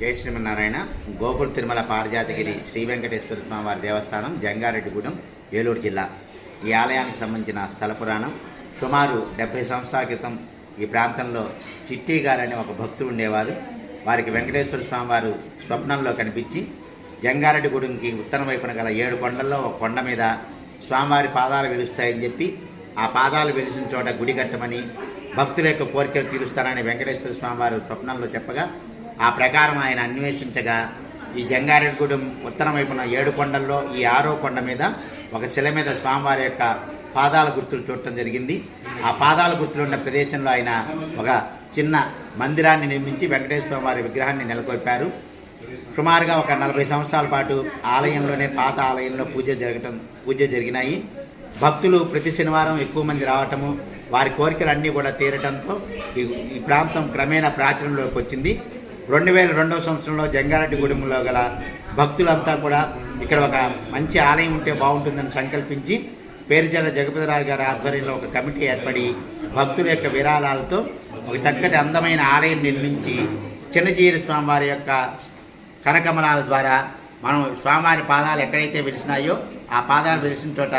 జై శ్రీమన్నారాయణ. గోకుల తిరుమల పారిజాతగిరి శ్రీ వెంకటేశ్వర స్వామి వారి దేవస్థానం, జంగారెడ్డిగూడెం, ఏలూరు జిల్లా. ఈ ఆలయానికి సంబంధించిన స్థల పురాణం. సుమారు 70 సంవత్సరాల క్రితం ఈ ప్రాంతంలో చిట్టి గారని ఒక భక్తుడు ఉండేవారు. వారికి వెంకటేశ్వర స్వామి వారు స్వప్నంలో కనిపించి జంగారెడ్డిగూడెంకి ఉత్తరం వైపున గల 7 కొండల్లో ఒక కొండ మీద స్వామివారి పాదాలు వెలుస్తాయని చెప్పి, ఆ పాదాలు వెలిసిన చోట గుడి కట్టమని, భక్తుల యొక్క కోరికలు తీరుస్తారని వెంకటేశ్వర స్వామి వారు స్వప్నంలో చెప్పగా, ఆ ప్రకారం ఆయన అన్వేషించగా ఈ జంగారెడ్డిగూడెం ఉత్తరం వైపున 7 కొండల్లో ఈ 6వ కొండ మీద ఒక శిల మీద స్వామివారి యొక్క పాదాల గుర్తులు చూడటం జరిగింది. ఆ పాదాల గుర్తులు ఉన్న ప్రదేశంలో ఆయన ఒక చిన్న మందిరాన్ని నిర్మించి వెంకటేశ్వర వారి విగ్రహాన్ని నెలకొల్పారు. సుమారుగా ఒక 40 సంవత్సరాల పాటు ఆలయంలోనే, పాత ఆలయంలో పూజ జరిగినాయి. భక్తులు ప్రతి శనివారం ఎక్కువ మంది రావటము, వారి కోరికలన్నీ కూడా తీరటంతో ఈ ప్రాంతం క్రమేణా ప్రాచుర్యంలోకి వచ్చింది. 2002వ సంవత్సరంలో జంగారెడ్డిగూడెంలో గల భక్తులంతా కూడా ఇక్కడ ఒక మంచి ఆలయం ఉంటే బాగుంటుందని సంకల్పించి పేరుచెర్ల జగపతిరాజు గారి ఆధ్వర్యంలో ఒక కమిటీ ఏర్పడి భక్తుల యొక్క విరాళాలతో ఒక చక్కటి అందమైన ఆలయం నిర్మించి, చిన్నజీరి స్వామివారి యొక్క కనకమలాల ద్వారా మనం స్వామివారి పాదాలు ఎక్కడైతే వెలిసినాయో ఆ పాదాలు వెలిసిన చోట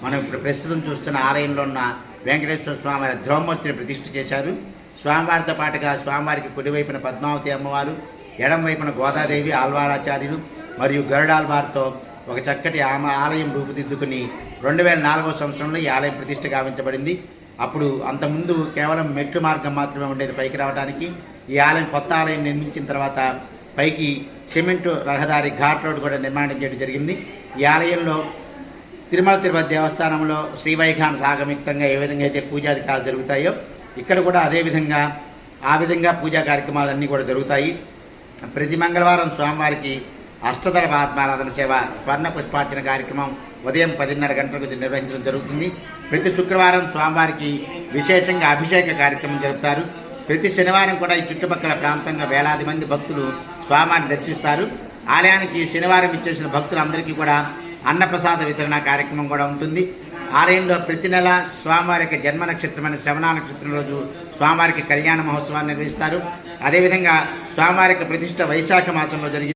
మనం ఇప్పుడు ప్రస్తుతం చూస్తున్న ఆలయంలో ఉన్న వెంకటేశ్వర స్వామివారి ధ్రువమూర్తిని ప్రతిష్ఠ చేశారు. స్వామివారితో పాటుగా స్వామివారికి కుడివైపున పద్మావతి అమ్మవారు, ఎడం వైపున గోదాదేవి, ఆల్వారాచార్యులు మరియు గరుడాల్వారితో ఒక చక్కటి ఆలయం రూపుదిద్దుకుని 2004వ సంవత్సరంలో ఈ ఆలయం ప్రతిష్ఠ గావించబడింది. అప్పుడు అంతకుముందు కేవలం మెట్లు మార్గం మాత్రమే ఉండేది పైకి రావడానికి. ఈ ఆలయం, కొత్త ఆలయం నిర్మించిన తర్వాత పైకి సిమెంటు రహదారి, ఘాట్ రోడ్ కూడా నిర్మాణం చేయడం జరిగింది. ఈ ఆలయంలో తిరుపతి దేవస్థానంలో శ్రీవైఖాన సాగమిక్తంగా ఏ విధంగా అయితే పూజాధికారులు జరుగుతాయో ఇక్కడ కూడా ఆ విధంగా పూజా కార్యక్రమాలన్నీ కూడా జరుగుతాయి. ప్రతి మంగళవారం స్వామివారికి అష్టదళ ఆత్మారాధన సేవ, స్వర్ణ పుష్పార్చన కార్యక్రమం ఉదయం 10:30 గంటలకు నిర్వహించడం జరుగుతుంది. ప్రతి శుక్రవారం స్వామివారికి విశేషంగా అభిషేక కార్యక్రమం జరుపుతారు. ప్రతి శనివారం కూడా ఈ చుట్టుపక్కల ప్రాంతంగా వేలాది మంది భక్తులు స్వామివారిని దర్శిస్తారు. ఆలయానికి శనివారం ఇచ్చేసిన భక్తులందరికీ కూడా అన్నప్రసాద వితరణ కార్యక్రమం కూడా ఉంటుంది. ఆలయంలో ప్రతి నెల స్వామివారి యొక్క జన్మ నక్షత్రమైన శ్రవణ నక్షత్రం రోజు స్వామివారికి కళ్యాణ మహోత్సవాన్ని నిర్వహిస్తారు. అదేవిధంగా స్వామివారి యొక్క ప్రతిష్ఠ వైశాఖ మాసంలో జరిగింది.